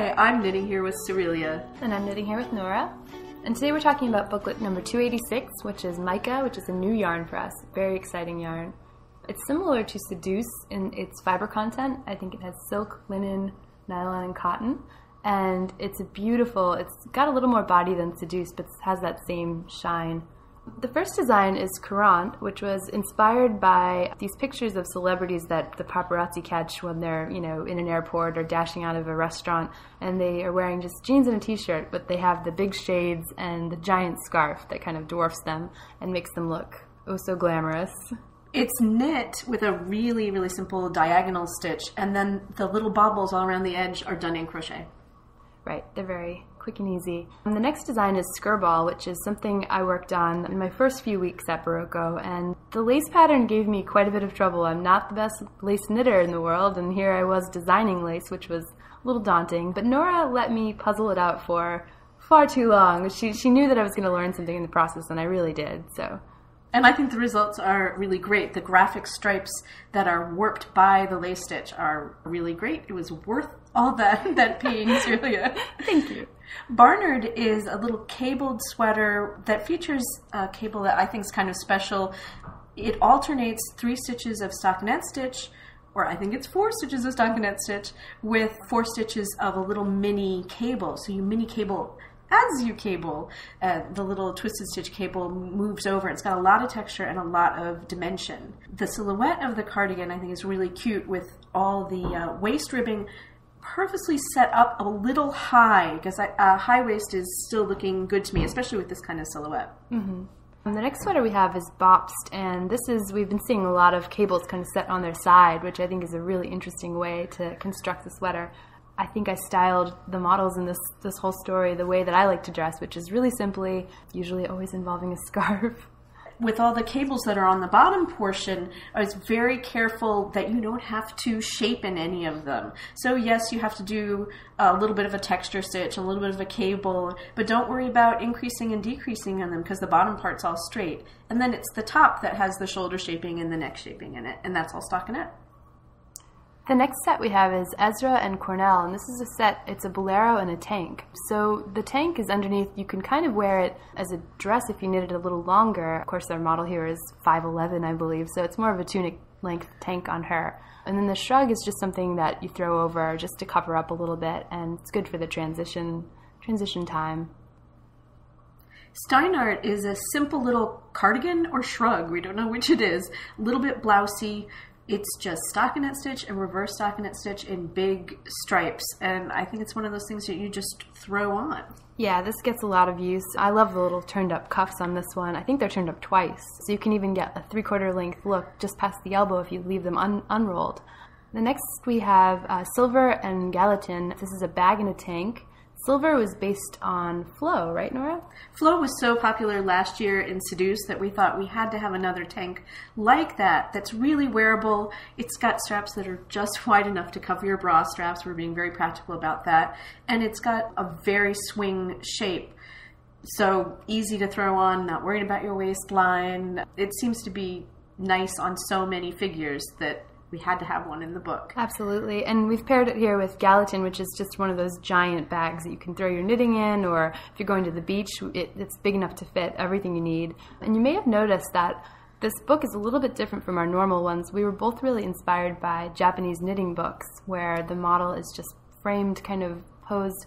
Hi, I'm knitting here with Cerelia. And I'm knitting here with Nora. And today we're talking about booklet number 286, which is Mica, which is a new yarn for us. Very exciting yarn. It's similar to Seduce in its fiber content. I think it has silk, linen, nylon, and cotton. And it's got a little more body than Seduce, but has that same shine. The first design is Courant, which was inspired by these pictures of celebrities that the paparazzi catch when they're, in an airport or dashing out of a restaurant, and they are wearing just jeans and a t-shirt, but they have the big shades and the giant scarf that kind of dwarfs them and makes them look so glamorous. It's knit with a really, really simple diagonal stitch, and then the little bobbles all around the edge are done in crochet. Right, they're very quick and easy. And the next design is Skirball, which is something I worked on in my first few weeks at Berroco, and the lace pattern gave me quite a bit of trouble. I'm not the best lace knitter in the world, and here I was designing lace, which was a little daunting, but Nora let me puzzle it out for far too long. She knew that I was going to learn something in the process, and I really did, so... And I think the results are really great. The graphic stripes that are warped by the lace stitch are really great. It was worth all that pain, Celia. Thank you. Barnard is a little cabled sweater that features a cable that I think is kind of special. It alternates 3 stitches of stockinette stitch, or I think it's 4 stitches of stockinette stitch, with 4 stitches of a little mini cable. So you mini cable as you cable, the little twisted stitch cable moves over. It's got a lot of texture and a lot of dimension. The silhouette of the cardigan, I think, is really cute with all the waist ribbing purposely set up a little high, because high waist is still looking good to me, especially with this kind of silhouette. Mm-hmm. And the next sweater we have is Bopst, and we've been seeing a lot of cables kind of set on their side, which I think is a really interesting way to construct the sweater. I think I styled the models in this whole story the way that I like to dress, which is really simply, usually always involving a scarf. With all the cables that are on the bottom portion, I was very careful that you don't have to shape in any of them. So yes, you have to do a little bit of a texture stitch, a little bit of a cable, but don't worry about increasing and decreasing on them because the bottom part's all straight. And then it's the top that has the shoulder shaping and the neck shaping in it, and that's all stockinette. The next set we have is Ezra and Cornel, and this is a set, it's a bolero and a tank. So the tank is underneath, you can kind of wear it as a dress if you knit it a little longer. Of course, our model here is 5'11", I believe, so it's more of a tunic length tank on her. And then the shrug is just something that you throw over just to cover up a little bit, and it's good for the transition time. Stein Art is a simple little cardigan or shrug, we don't know which it is, a little bit blousy. It's just stockinette stitch and reverse stockinette stitch in big stripes, and I think it's one of those things that you just throw on. Yeah, this gets a lot of use. I love the little turned up cuffs on this one. I think they're turned up twice, so you can even get a 3/4 length look just past the elbow if you leave them unrolled. The next we have Silver and Gallatin. This is a bag and a tank. Silver was based on Flow, right, Nora? Flow was so popular last year in Seduce that we thought we had to have another tank like that that's really wearable. It's got straps that are just wide enough to cover your bra straps. We're being very practical about that. And it's got a very swing shape. So easy to throw on, not worried about your waistline. It seems to be nice on so many figures that we had to have one in the book. Absolutely. And we've paired it here with Gallatin, which is just one of those giant bags that you can throw your knitting in, or if you're going to the beach, it's big enough to fit everything you need. And you may have noticed that this book is a little bit different from our normal ones. We were both really inspired by Japanese knitting books, where the model is just framed, kind of posed,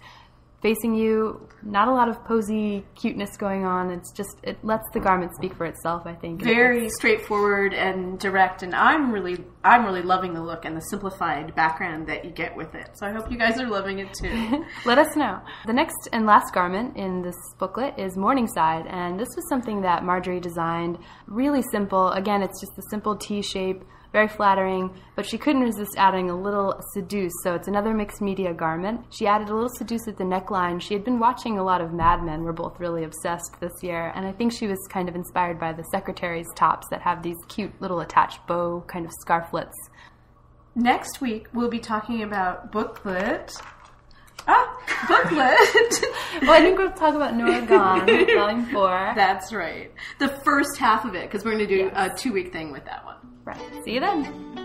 facing you, not a lot of posy cuteness going on. It's just, it lets the garment speak for itself, I think. Very straightforward and direct, and I'm really loving the look and the simplified background that you get with it. So I hope you guys are loving it too. Let us know. The next and last garment in this booklet is Morningside, and this was something that Marjorie designed. Really simple. Again, it's just a simple T-shape, very flattering, but she couldn't resist adding a little Seduce, so it's another mixed media garment. She added a little Seduce at the neckline. She had been watching a lot of Mad Men. We're both really obsessed this year, and I think she was kind of inspired by the secretary's tops that have these cute little attached bow kind of scarflets. Next week, we'll be talking about Booklet. Booklet! Well, I think we'll talk about Nora Gone, Volume 4. That's right. The first half of it, because we're going to do a 2-week thing with that one. Right. See you then.